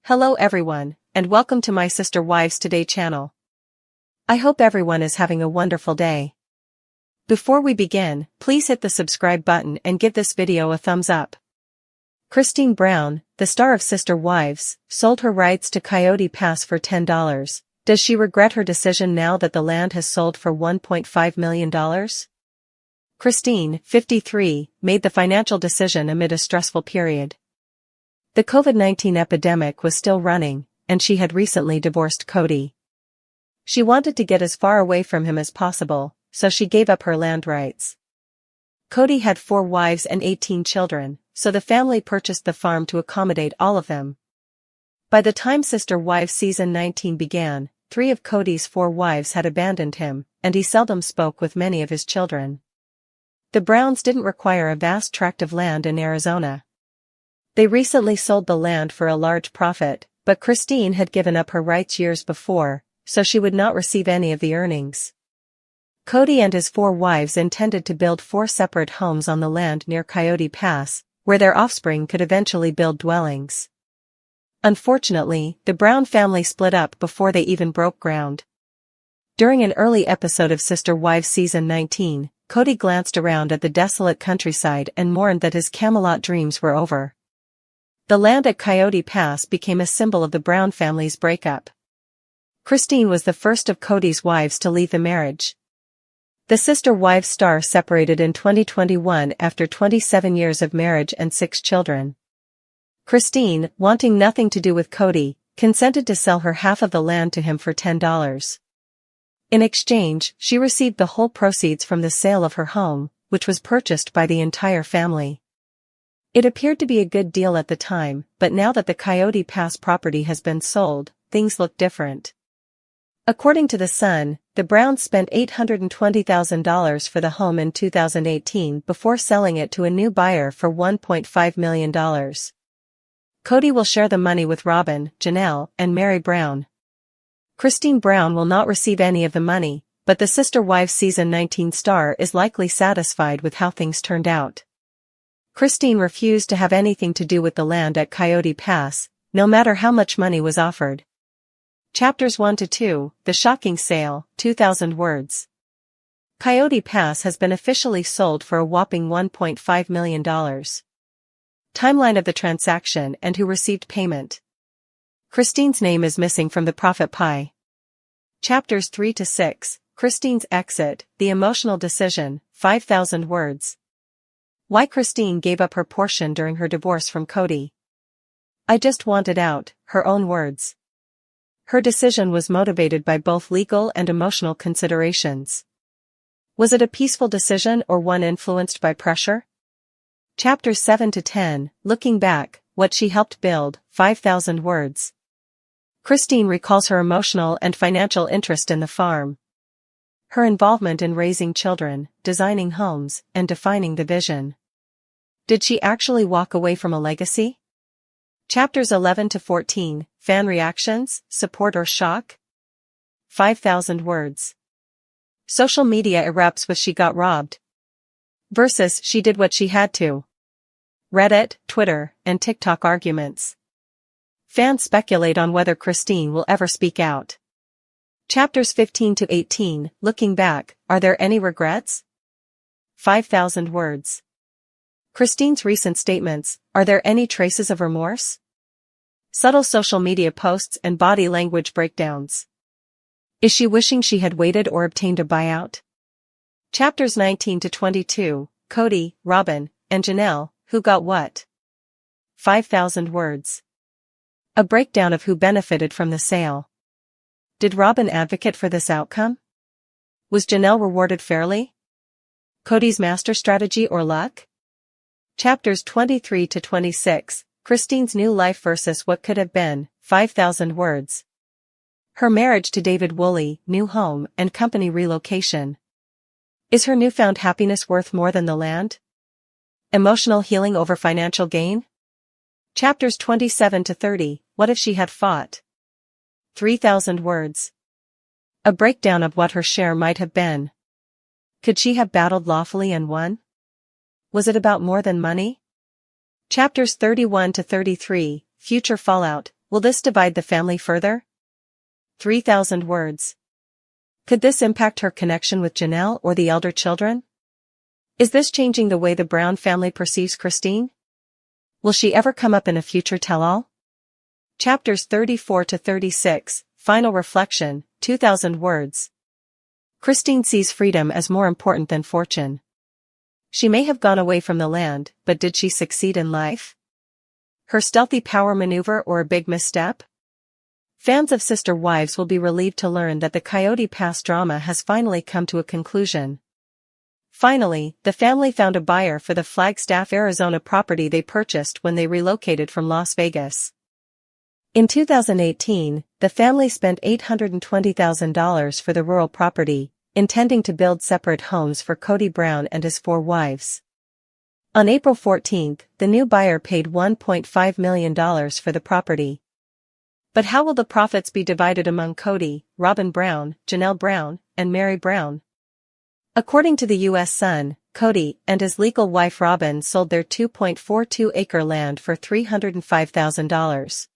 Hello everyone, and welcome to my Sister Wives Today channel. I hope everyone is having a wonderful day. Before we begin, please hit the subscribe button and give this video a thumbs up. Christine Brown, the star of Sister Wives, sold her rights to Coyote Pass for $10. Does she regret her decision now that the land has sold for $1.5 million? Christine, 53, made the financial decision amid a stressful period. The COVID-19 epidemic was still running, and she had recently divorced Kody. She wanted to get as far away from him as possible, so she gave up her land rights. Kody had 4 wives and 18 children, so the family purchased the farm to accommodate all of them. By the time Sister Wives Season 19 began, 3 of Kody's 4 wives had abandoned him, and he seldom spoke with many of his children. The Browns didn't require a vast tract of land in Arizona. They recently sold the land for a large profit, but Christine had given up her rights years before, so she would not receive any of the earnings. Kody and his 4 wives intended to build 4 separate homes on the land near Coyote Pass, where their offspring could eventually build dwellings. Unfortunately, the Brown family split up before they even broke ground. During an early episode of Sister Wives Season 19, Kody glanced around at the desolate countryside and mourned that his Camelot dreams were over. The land at Coyote Pass became a symbol of the Brown family's breakup. Christine was the first of Kody's wives to leave the marriage. The Sister Wives star separated in 2021 after 27 years of marriage and 6 children. Christine, wanting nothing to do with Kody, consented to sell her half of the land to him for $10. In exchange, she received the whole proceeds from the sale of her home, which was purchased by the entire family. It appeared to be a good deal at the time, but now that the Coyote Pass property has been sold, things look different. According to The Sun, the Browns spent $820,000 for the home in 2018 before selling it to a new buyer for $1.5 million. Kody will share the money with Robyn, Janelle, and Mary Brown. Christine Brown will not receive any of the money, but the Sister Wives Season 19 star is likely satisfied with how things turned out. Christine refused to have anything to do with the land at Coyote Pass, no matter how much money was offered. Chapters 1-2, The Shocking Sale, 2,000 words. Coyote Pass has been officially sold for a whopping $1.5 million. Timeline of the transaction and who received payment. Christine's name is missing from the profit pie. Chapters 3-6, Christine's exit, the emotional decision, 5,000 words. Why Christine gave up her portion during her divorce from Kody. I just wanted out, her own words. Her decision was motivated by both legal and emotional considerations. Was it a peaceful decision or one influenced by pressure? Chapters 7-10, Looking Back, What She Helped Build, 5,000 words. Christine recalls her emotional and financial interest in the farm. Her involvement in raising children, designing homes, and defining the vision. Did she actually walk away from a legacy? Chapters 11-14, Fan Reactions, Support or Shock? 5,000 words. Social media erupts with She Got Robbed versus She Did What She Had to. Reddit, Twitter, and TikTok arguments. Fans speculate on whether Christine will ever speak out. Chapters 15-18, Looking Back, Are There Any Regrets? 5,000 words. Christine's recent statements, are there any traces of remorse? Subtle social media posts and body language breakdowns. Is she wishing she had waited or obtained a buyout? Chapters 19-22, Kody, Robyn, and Janelle, Who Got What? 5,000 words. A breakdown of who benefited from the sale. Did Robyn advocate for this outcome? Was Janelle rewarded fairly? Kody's master strategy or luck? Chapters 23-26, Christine's new life versus what could have been, 5,000 words. Her marriage to David Woolley, new home and company relocation. Is her newfound happiness worth more than the land? Emotional healing over financial gain? Chapters 27-30, What If She Had Fought? 3,000 words. A breakdown of what her share might have been. Could she have battled lawfully and won? Was it about more than money? Chapters 31-33, Future Fallout, Will this divide the family further? 3,000 words. Could this impact her connection with Janelle or the elder children? Is this changing the way the Brown family perceives Christine? Will she ever come up in a future tell-all? Chapters 34 to 36, Final Reflection, 2,000 words. Christine sees freedom as more important than fortune. She may have gone away from the land, but did she succeed in life? Her stealthy power maneuver or a big misstep? Fans of Sister Wives will be relieved to learn that the Coyote Pass drama has finally come to a conclusion. Finally, the family found a buyer for the Flagstaff, Arizona property they purchased when they relocated from Las Vegas. In 2018, the family spent $820,000 for the rural property, intending to build separate homes for Kody Brown and his 4 wives. On April 14, the new buyer paid $1.5 million for the property. But how will the profits be divided among Kody, Robyn Brown, Janelle Brown, and Mary Brown? According to the U.S. Sun, Kody and his legal wife Robyn sold their 2.42-acre land for $305,000.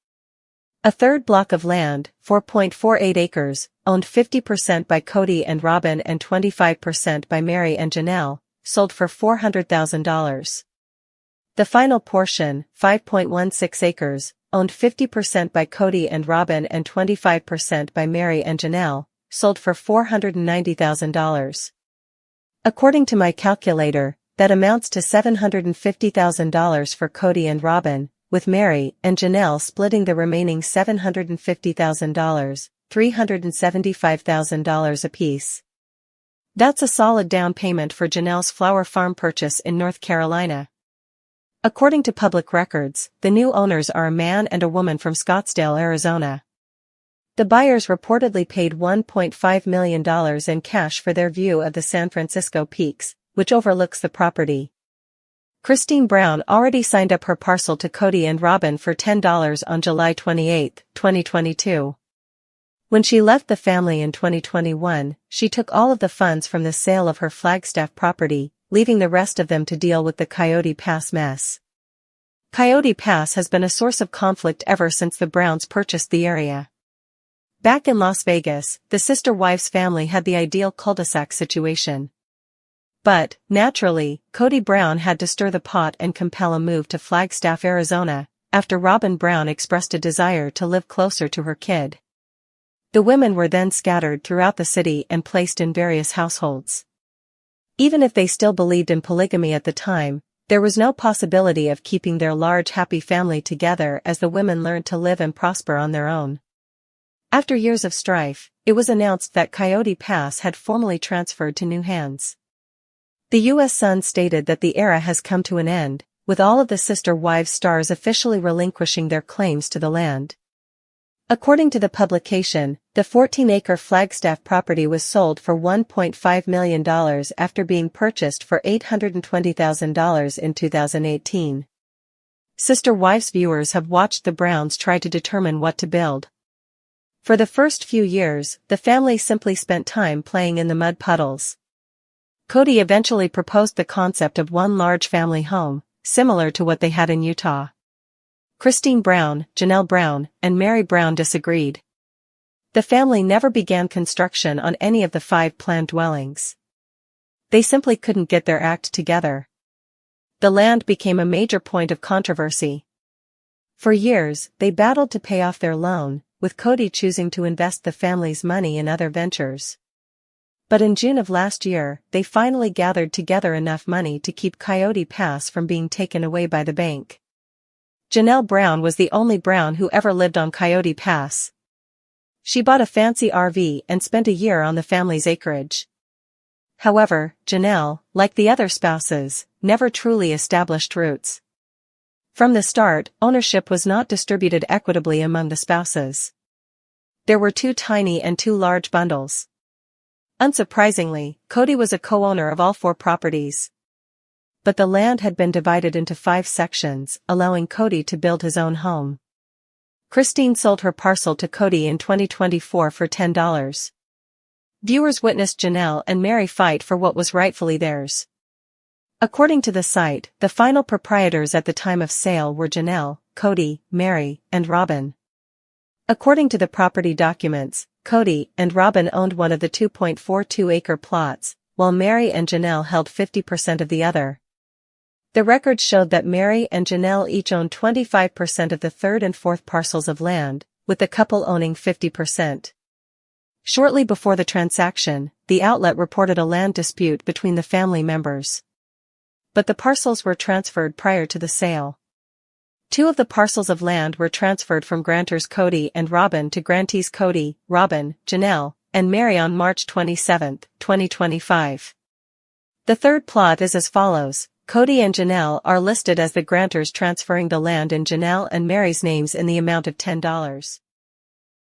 A third block of land, 4.48 acres, owned 50% by Kody and Robyn and 25% by Mary and Janelle, sold for $400,000. The final portion, 5.16 acres, owned 50% by Kody and Robyn and 25% by Mary and Janelle, sold for $490,000. According to my calculator, that amounts to $750,000 for Kody and Robyn, with Mary and Janelle splitting the remaining $750,000, $375,000 apiece. That's a solid down payment for Janelle's flower farm purchase in North Carolina. According to public records, the new owners are a man and a woman from Scottsdale, Arizona. The buyers reportedly paid $1.5 million in cash for their view of the San Francisco Peaks, which overlooks the property. Christine Brown already signed up her parcel to Kody and Robyn for $10 on July 28, 2022. When she left the family in 2021, she took all of the funds from the sale of her Flagstaff property, leaving the rest of them to deal with the Coyote Pass mess. Coyote Pass has been a source of conflict ever since the Browns purchased the area. Back in Las Vegas, the Sister Wives family had the ideal cul-de-sac situation. But, naturally, Kody Brown had to stir the pot and compel a move to Flagstaff, Arizona, after Robyn Brown expressed a desire to live closer to her kid. The women were then scattered throughout the city and placed in various households. Even if they still believed in polygamy at the time, there was no possibility of keeping their large happy family together as the women learned to live and prosper on their own. After years of strife, it was announced that Coyote Pass had formally transferred to new hands. The U.S. Sun stated that the era has come to an end, with all of the Sister Wives stars officially relinquishing their claims to the land. According to the publication, the 14-acre Flagstaff property was sold for $1.5 million after being purchased for $820,000 in 2018. Sister Wives viewers have watched the Browns try to determine what to build. For the first few years, the family simply spent time playing in the mud puddles. Kody eventually proposed the concept of one large family home, similar to what they had in Utah. Christine Brown, Janelle Brown, and Mary Brown disagreed. The family never began construction on any of the 5 planned dwellings. They simply couldn't get their act together. The land became a major point of controversy. For years, they battled to pay off their loan, with Kody choosing to invest the family's money in other ventures. But in June of last year, they finally gathered together enough money to keep Coyote Pass from being taken away by the bank. Janelle Brown was the only Brown who ever lived on Coyote Pass. She bought a fancy RV and spent a year on the family's acreage. However, Janelle, like the other spouses, never truly established roots. From the start, ownership was not distributed equitably among the spouses. There were 2 tiny and 2 large bundles. Unsurprisingly, Kody was a co-owner of all 4 properties. But the land had been divided into 5 sections, allowing Kody to build his own home. Christine sold her parcel to Kody in 2024 for $10. Viewers witnessed Janelle and Mary fight for what was rightfully theirs. According to the site, the final proprietors at the time of sale were Janelle, Kody, Mary, and Robyn. According to the property documents, Kody and Robyn owned one of the 2.42-acre plots, while Meri and Janelle held 50% of the other. The records showed that Meri and Janelle each owned 25% of the third and fourth parcels of land, with the couple owning 50%. Shortly before the transaction, the outlet reported a land dispute between the family members. But the parcels were transferred prior to the sale. 2 of the parcels of land were transferred from grantors Kody and Robyn to grantees Kody, Robyn, Janelle, and Meri on March 27, 2025. The third plot is as follows. Kody and Janelle are listed as the grantors, transferring the land in Janelle and Meri's names in the amount of $10.